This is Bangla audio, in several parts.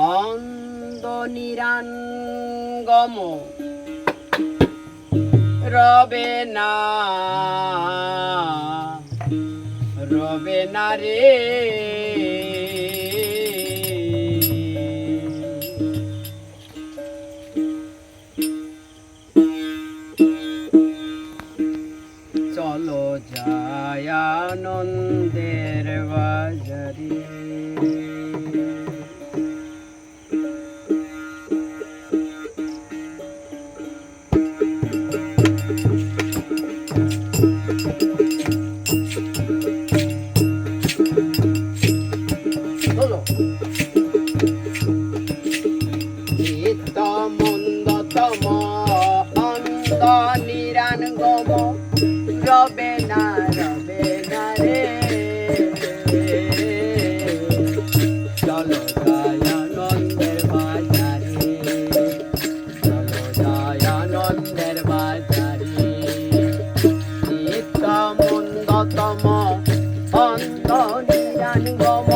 অন্ধ নিরাঙ্গম রবে না রে চলো যাই আনন্দের বাজারে মন্দতম অন্ধ নিরাঙ্গম রবে না রে চলো যাই আনন্দের বাজারে চলো যাই আনন্দের বাজারে নিত্য মন্দতম অন্ধ নিরাঙ্গম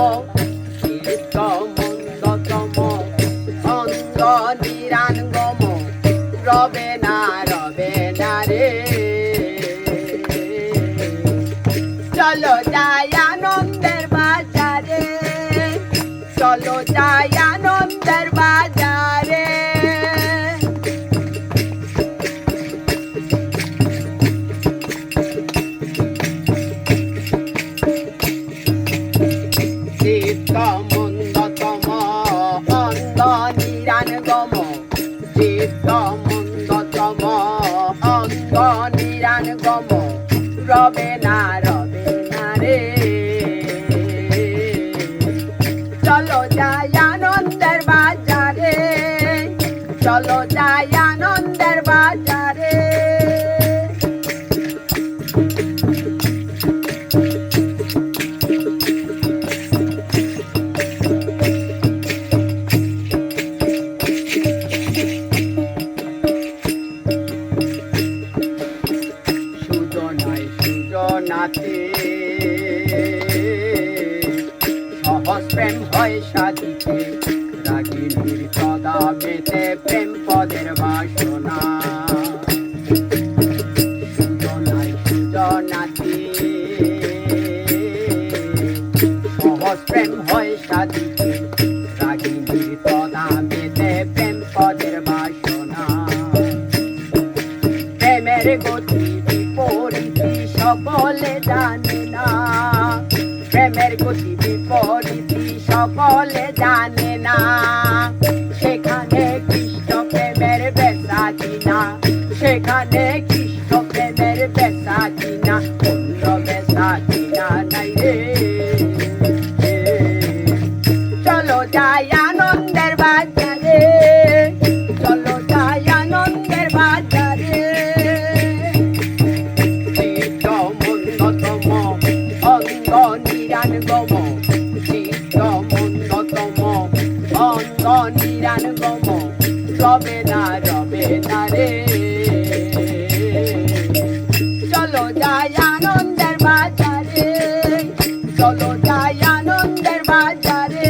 নিত্য মন্দতম অন্ধ নিরাঙ্গম রবে না রে চলো যাই আনন্দের বাজারে চলো যাই আনন্দের বাজারে চিত্ত মন্দতম অন্ধ নিরাঙ্গম চিত্ত মন্দতম অন্ধ নিরাঙ্গম রবে না রে চলো যাই আনন্দের বাজারে চলো যাই আনন্দের বাজারে সুজনাতে সহজ প্রেম হয় সাজিতে রাগিনীর সদা বেতে প্রেম পদের বাসনা সুজনাতে সহজ প্রেম হয় সাজিতে রাগিনীর সদা বেতে প্রেম পদের বাসনা প্রেমের গতি বিপরীতি সকলে জানে না প্রেমের গতি বিপরীতি সকলে জানে না সেখানে কৃষ্ণ প্রেমের বেসাজি না সেখানে কৃষ্ণ প্রেমের বেসাজি না অন্য বেসাজি না নাই রে চলো যাই আনন্দের বাজারে চলো যাই আনন্দের বাজারে অন্ধ নিরাঙ্গম চিত্ত মন্দতম অন্ধ নিরাঙ্গম রবে না রে চলো যাই আনন্দের বাজারে চলো যাই আনন্দের বাজারে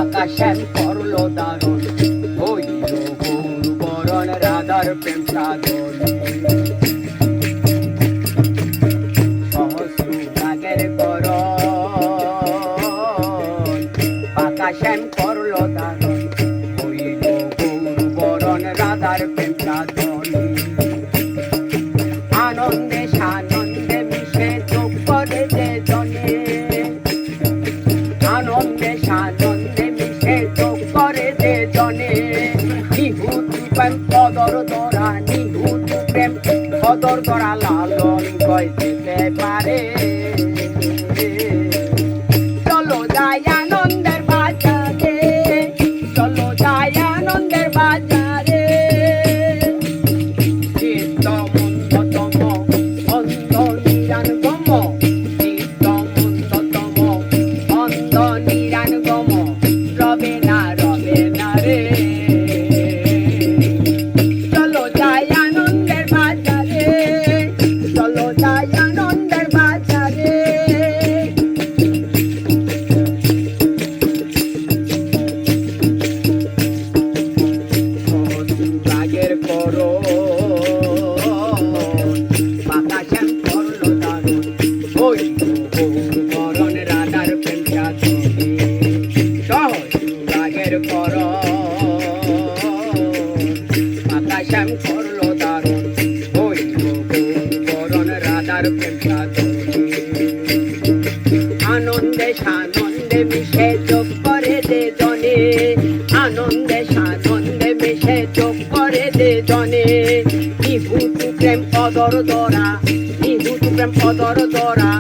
আকাশের করলো দারুণ হইল গৌর বরণ রাধার প্রেম সাধন সহস্রাগের করণ আকাশের করলো দারুণ হইল গৌর বরণ রাধার প্রেম সাধন আনন্দে সানন্দে মিশে যোগ করে যে জনে আনন্দে সানন্দে মিশে যোগ করে যে জনে নিহুত প্রেম কদর ধরা নিহুত প্রেম কদর ধরা লালন কয় যেতে পারে চলো যাই আনন্দের বাজারে চলো যাই আনন্দের বাজারে চিত্ত মন্দ প্রেম সাধনে আনন্দে সানন্দে মিশে যোগ করে দে জনে আনন্দে সানন্দে মিশে যোগ করে দে জনে নিভূত প্রেম অদর দরা নিভূত প্রেম অদর দরা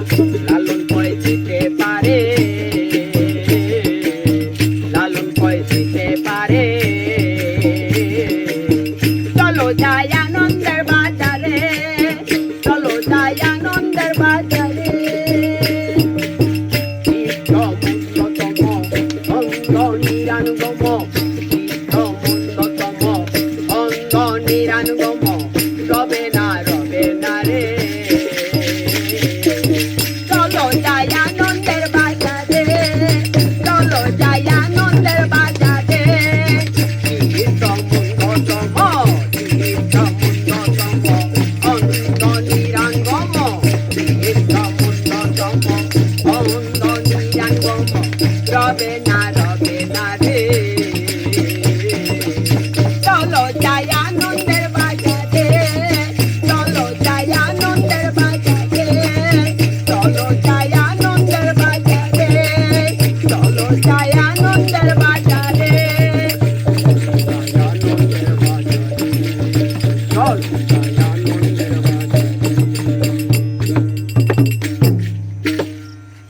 লালন ভয় দিতে পারে লালন ভয় দিতে পারে চলো যাই আনন্দের বাজারে চলো যাই আনন্দের বাজারে নিরানুগম অন্ধ নিরানুগম রবে না